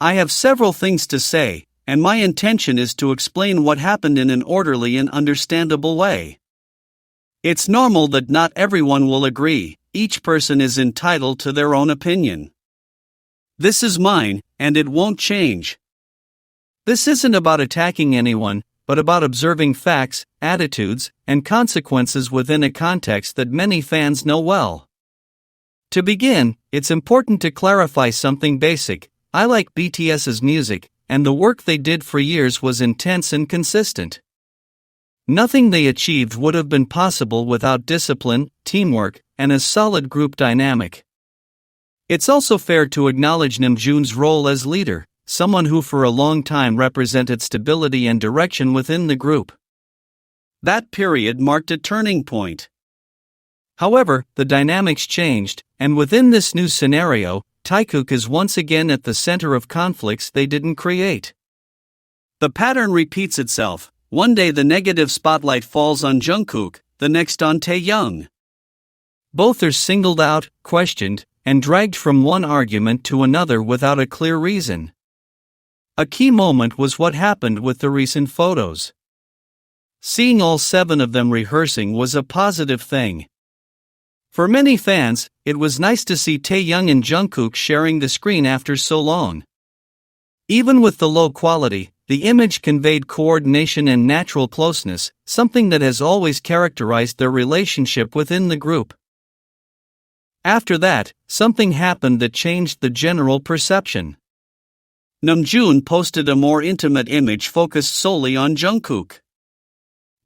I have several things to say, and my intention is to explain what happened in an orderly and understandable way. It's normal that not everyone will agree, each person is entitled to their own opinion. This is mine, and it won't change. This isn't about attacking anyone, but about observing facts, attitudes, and consequences within a context that many fans know well. To begin, it's important to clarify something basic. I like BTS's music, and the work they did for years was intense and consistent. Nothing they achieved would have been possible without discipline, teamwork, and a solid group dynamic. It's also fair to acknowledge Namjoon's role as leader, someone who for a long time represented stability and direction within the group. That period marked a turning point. However, the dynamics changed, and within this new scenario, Taekook is once again at the center of conflicts they didn't create. The pattern repeats itself. One day the negative spotlight falls on Jungkook, the next on Taehyung. Both are singled out, questioned, and dragged from one argument to another without a clear reason. A key moment was what happened with the recent photos. Seeing all 7 of them rehearsing was a positive thing. For many fans, it was nice to see Taehyung and Jungkook sharing the screen after so long. Even with the low quality, the image conveyed coordination and natural closeness, something that has always characterized their relationship within the group. After that, something happened that changed the general perception. Namjoon posted a more intimate image focused solely on Jungkook.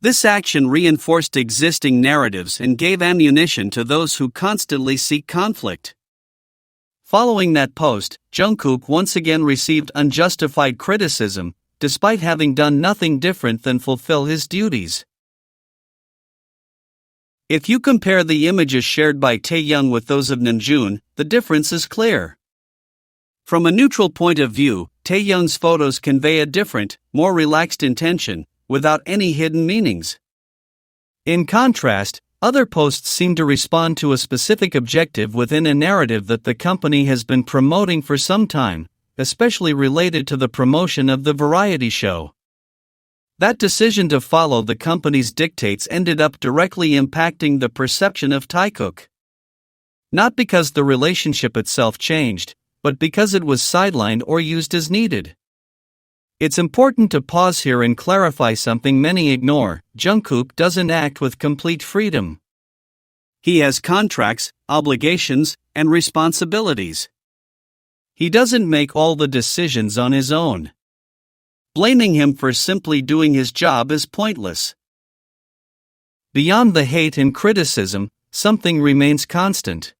This action reinforced existing narratives and gave ammunition to those who constantly seek conflict. Following that post, Jungkook once again received unjustified criticism, despite having done nothing different than fulfill his duties. If you compare the images shared by Taehyung with those of Namjoon, the difference is clear. From a neutral point of view, Taehyung's photos convey a different, more relaxed intention, without any hidden meanings. In contrast, other posts seem to respond to a specific objective within a narrative that the company has been promoting for some time, especially related to the promotion of the variety show. That decision to follow the company's dictates ended up directly impacting the perception of Taekook. Not because the relationship itself changed, but because it was sidelined or used as needed. It's important to pause here and clarify something many ignore: Jungkook doesn't act with complete freedom. He has contracts, obligations, and responsibilities. He doesn't make all the decisions on his own. Blaming him for simply doing his job is pointless. Beyond the hate and criticism, something remains constant.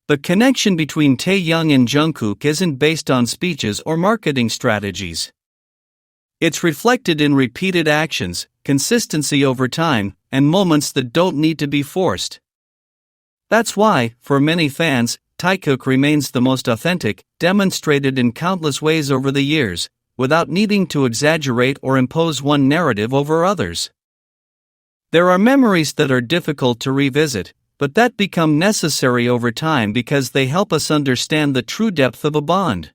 The connection between Taehyung and Jungkook isn't based on speeches or marketing strategies. It's reflected in repeated actions, consistency over time, and moments that don't need to be forced. That's why, for many fans, Taekook remains the most authentic, demonstrated in countless ways over the years, without needing to exaggerate or impose one narrative over others. There are memories that are difficult to revisit, but that become necessary over time because they help us understand the true depth of a bond.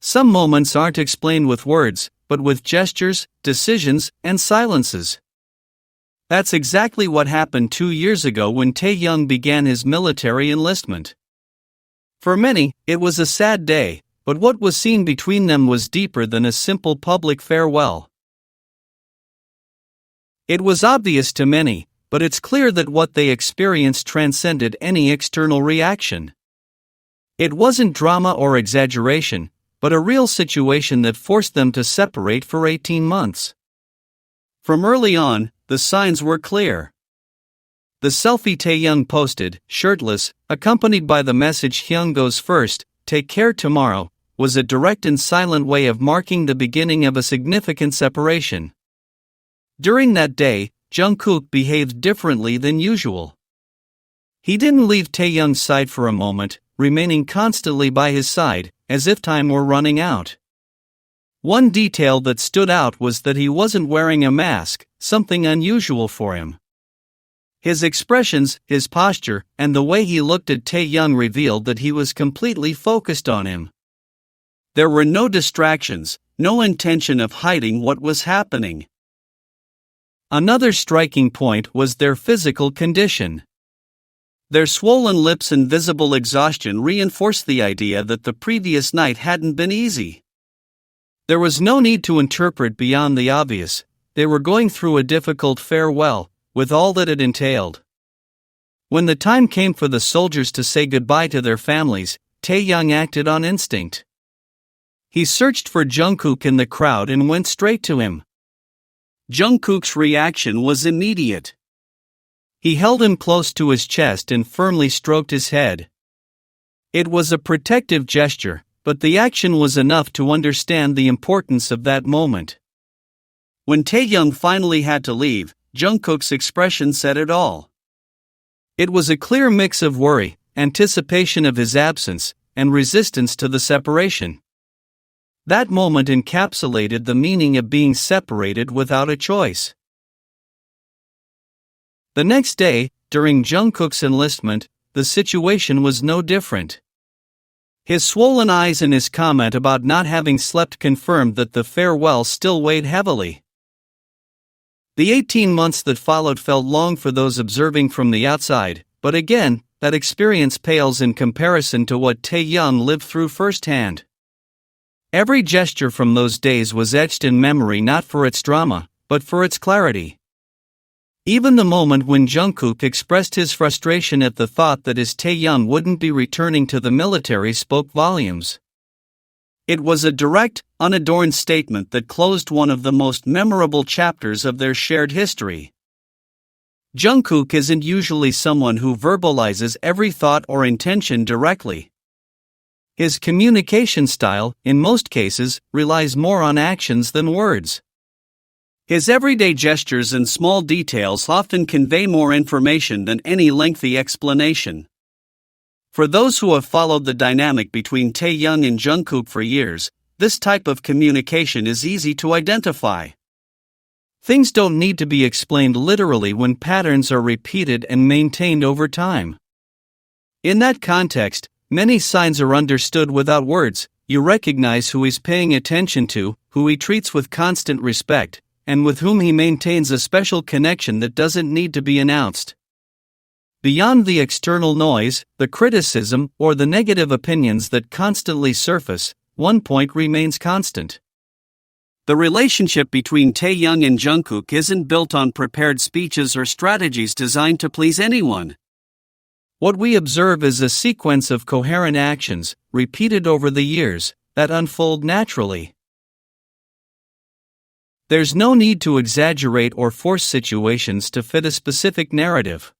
Some moments aren't explained with words, but with gestures, decisions, and silences. That's exactly what happened 2 years ago when Taehyung began his military enlistment. For many, it was a sad day, but what was seen between them was deeper than a simple public farewell. It was obvious to many, but it's clear that what they experienced transcended any external reaction. It wasn't drama or exaggeration, but a real situation that forced them to separate for 18 months. From early on, the signs were clear. The selfie Taehyung posted, shirtless, accompanied by the message "Hyung goes first, take care tomorrow," was a direct and silent way of marking the beginning of a significant separation. During that day, Jungkook behaved differently than usual. He didn't leave Taehyung's side for a moment, remaining constantly by his side, as if time were running out. One detail that stood out was that he wasn't wearing a mask, something unusual for him. His expressions, his posture, and the way he looked at Taehyung revealed that he was completely focused on him. There were no distractions, no intention of hiding what was happening. Another striking point was their physical condition. Their swollen lips and visible exhaustion reinforced the idea that the previous night hadn't been easy. There was no need to interpret beyond the obvious. They were going through a difficult farewell, with all that it entailed. When the time came for the soldiers to say goodbye to their families, Taehyung acted on instinct. He searched for Jungkook in the crowd and went straight to him. Jungkook's reaction was immediate. He held him close to his chest and firmly stroked his head. It was a protective gesture, but the action was enough to understand the importance of that moment. When Taehyung finally had to leave, Jungkook's expression said it all. It was a clear mix of worry, anticipation of his absence, and resistance to the separation. That moment encapsulated the meaning of being separated without a choice. The next day, during Jungkook's enlistment, the situation was no different. His swollen eyes and his comment about not having slept confirmed that the farewell still weighed heavily. The 18 months that followed felt long for those observing from the outside, but again, that experience pales in comparison to what Taehyung lived through firsthand. Every gesture from those days was etched in memory not for its drama, but for its clarity. Even the moment when Jungkook expressed his frustration at the thought that his Taehyung wouldn't be returning to the military spoke volumes. It was a direct, unadorned statement that closed one of the most memorable chapters of their shared history. Jungkook isn't usually someone who verbalizes every thought or intention directly. His communication style, in most cases, relies more on actions than words. His everyday gestures and small details often convey more information than any lengthy explanation. For those who have followed the dynamic between Taehyung and Jungkook for years, this type of communication is easy to identify. Things don't need to be explained literally when patterns are repeated and maintained over time. In that context, many signs are understood without words. You recognize who he's paying attention to, who he treats with constant respect, and with whom he maintains a special connection that doesn't need to be announced. Beyond the external noise, the criticism, or the negative opinions that constantly surface, one point remains constant. The relationship between Taehyung and Jungkook isn't built on prepared speeches or strategies designed to please anyone. What we observe is a sequence of coherent actions, repeated over the years, that unfold naturally. There's no need to exaggerate or force situations to fit a specific narrative.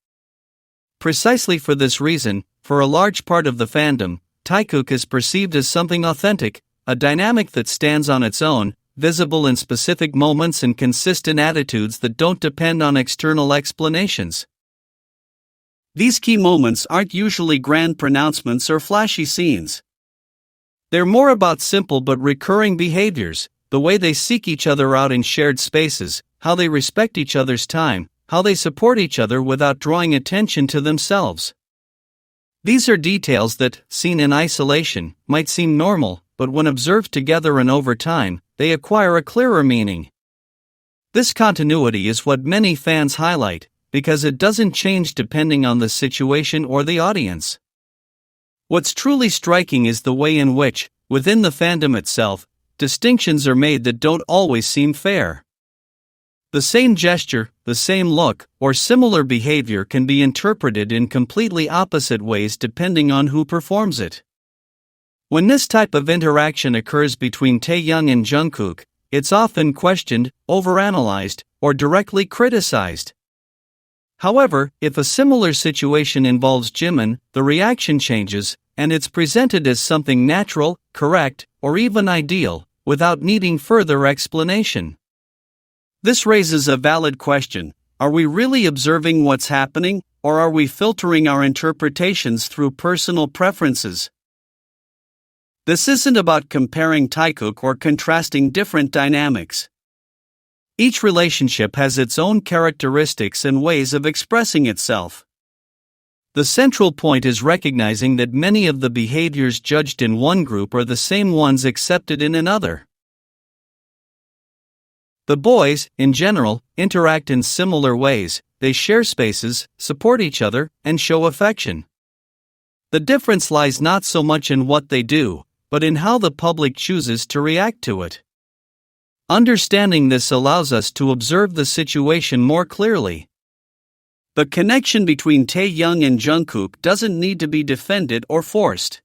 Precisely for this reason, for a large part of the fandom, Taekook is perceived as something authentic, a dynamic that stands on its own, visible in specific moments and consistent attitudes that don't depend on external explanations. These key moments aren't usually grand pronouncements or flashy scenes. They're more about simple but recurring behaviors, the way they seek each other out in shared spaces, how they respect each other's time, how they support each other without drawing attention to themselves. These are details that, seen in isolation, might seem normal, but when observed together and over time, they acquire a clearer meaning. This continuity is what many fans highlight, because it doesn't change depending on the situation or the audience. What's truly striking is the way in which, within the fandom itself, distinctions are made that don't always seem fair. The same gesture, the same look, or similar behavior can be interpreted in completely opposite ways depending on who performs it. When this type of interaction occurs between Taehyung and Jungkook, it's often questioned, overanalyzed, or directly criticized. However, if a similar situation involves Jimin, the reaction changes, and it's presented as something natural, correct, or even ideal, without needing further explanation. This raises a valid question: are we really observing what's happening, or are we filtering our interpretations through personal preferences? This isn't about comparing Taekook or contrasting different dynamics. Each relationship has its own characteristics and ways of expressing itself. The central point is recognizing that many of the behaviors judged in one group are the same ones accepted in another. The boys, in general, interact in similar ways. They share spaces, support each other, and show affection. The difference lies not so much in what they do, but in how the public chooses to react to it. Understanding this allows us to observe the situation more clearly. The connection between Taehyung and Jungkook doesn't need to be defended or forced.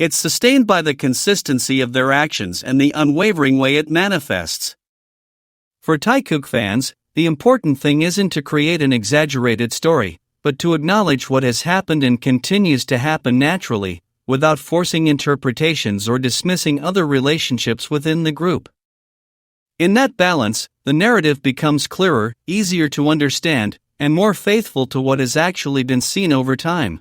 It's sustained by the consistency of their actions and the unwavering way it manifests. For Taekook fans, the important thing isn't to create an exaggerated story, but to acknowledge what has happened and continues to happen naturally, without forcing interpretations or dismissing other relationships within the group. In that balance, the narrative becomes clearer, easier to understand, and more faithful to what has actually been seen over time.